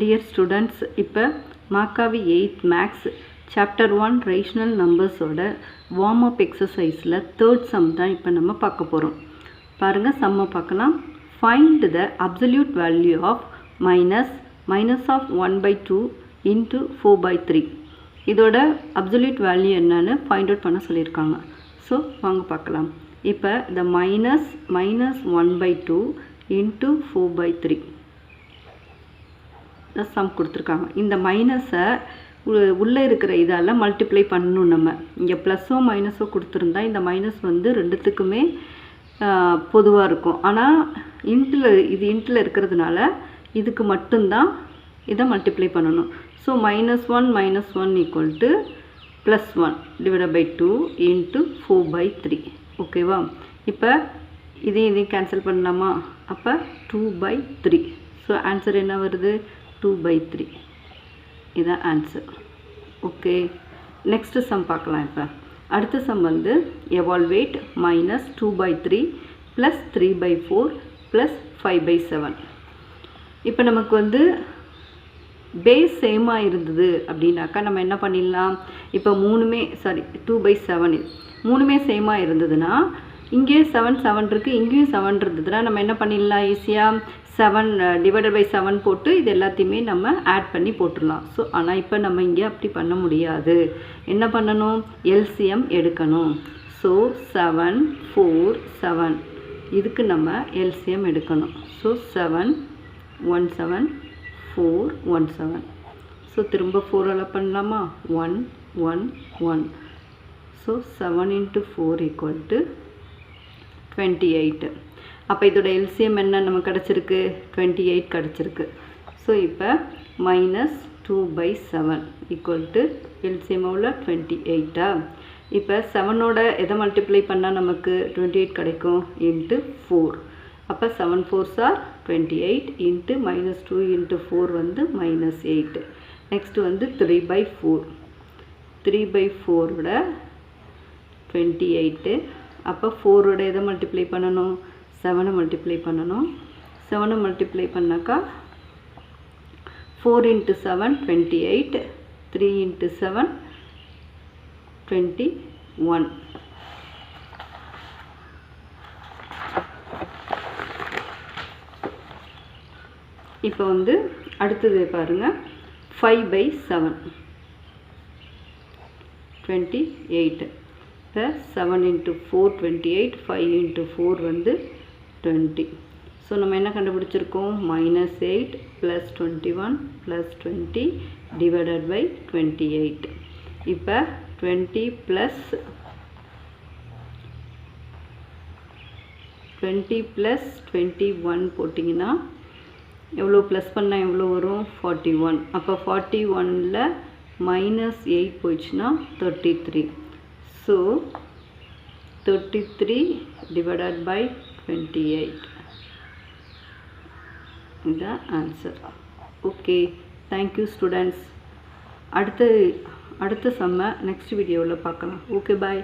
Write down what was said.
Dear students, இப்போ மாக்காவி 8th maths chapter 1 rational நம்பர்ஸோட வார்ம் அப் எக்ஸசைஸில் தேர்ட் சம் தான் இப்போ நம்ம பார்க்க போகிறோம். பாருங்கள், சம்மை பார்க்கலாம். Find the absolute value of minus of 1/2 into 4/3. இதோட அப்சல்யூட் வேல்யூ என்னன்னு ஃபைண்ட் அவுட் பண்ண சொல்லியிருக்காங்க. ஸோ வாங்க பார்க்கலாம். இப்போ இந்த மைனஸ் 1/2 இன்ட்டு 4/3 சம் கொடுத்துருக்காங்க. இந்த மைனஸை உள்ளே இருக்கிற இதால் மல்டிப்ளை பண்ணணும். நம்ம இங்கே ப்ளஸ்ஸோ மைனஸோ கொடுத்துருந்தா இந்த மைனஸ் வந்து ரெண்டுத்துக்குமே பொதுவாக இருக்கும். ஆனால் இன்ட்டில் இருக்கிறதுனால இதுக்கு மட்டும்தான் இதை மல்டிப்ளை பண்ணணும். So -1 equal to +1 divided by 2 into 4/3. ஓகேவா? இப்போ இதையும் கேன்சல் பண்ணலாமா? அப்போ 2/3. ஸோ ஆன்சர் என்ன வருது? 2/3. இதுதான் ஆன்சர். ஓகே, நெக்ஸ்ட் சம் பார்க்கலாம். இப்போ அடுத்த சம் வந்து எவால்வேட் -2/3 + 3/4 + 5/7. இப்போ நமக்கு வந்து பேஸ் சேமாக இருந்தது அப்படின்னாக்கா நம்ம என்ன பண்ணிடலாம்? இப்போ 2/7 மூணுமே சேமாக இருந்ததுன்னா இங்கே 7 இருக்குது, இங்கேயும் 7 இருந்ததுன்னா நம்ம என்ன பண்ணிடலாம்? ஈஸியாக 7 டிவைடட் பை 7 போட்டு இது எல்லாத்தையுமே நம்ம ஆட் பண்ணி போட்டுடலாம். ஸோ ஆனால் இப்போ நம்ம இங்கே அப்படி பண்ண முடியாது. என்ன பண்ணணும்? எல்சிஎம் எடுக்கணும். ஸோ 7 4 7 இதுக்கு நம்ம எல்சிஎம் எடுக்கணும். ஸோ 7 1 7 4 1 7. ஸோ திரும்ப 4 பண்ணலாமா? 1 1 1. So 7 × 4 equal to 28. அப்போ இதோட எல்சிஎம் என்ன நமக்கு கிடச்சிருக்கு? 28 கிடச்சிருக்கு. ஸோ இப்போ -2/7 ஈக்குவல் டு எல்சிஎம் உள்ள 28. இப்போ 7ஓட எதை மல்டிப்ளை பண்ணால் நமக்கு 28 கிடைக்கும்? இன்ட்டு 4. அப்போ 7 4s are 28 இன்ட்டு -2 இன்ட்டு 4 வந்து -8. நெக்ஸ்ட் வந்து 3/4. 3/4ஓட 28. அப்போ 4ஓட எதை மல்டிப்ளை பண்ணணும்? 7 மல்டிப்ளை பண்ணணும். 7 மல்டிப்ளை பண்ணாக்கா 4 × 7 28, 3 × 7 21. இப்போ வந்து அடுத்தது பாருங்கள், 5/7 28. இப்போ 7 × 4 28, 5 × 4 வந்து 20. ஸோ நம்ம என்ன கண்டுபிடிச்சிருக்கோம்? -8 + 21 + 20 டிவைடட் பை 28. இப்போ 20 + 21 போட்டிங்கன்னா எவ்வளோ ப்ளஸ் பண்ணால் எவ்வளோ வரும்? 41. அப்போ 41ல் -8 போயிடுச்சுன்னா 33. So 33 divided by 28. இதுதான் ஆன்சர். Okay, thank you students. அடுத்த சம்மை நெக்ஸ்ட் வீடியோவில் பார்க்கலாம். ஓகே, பாய்.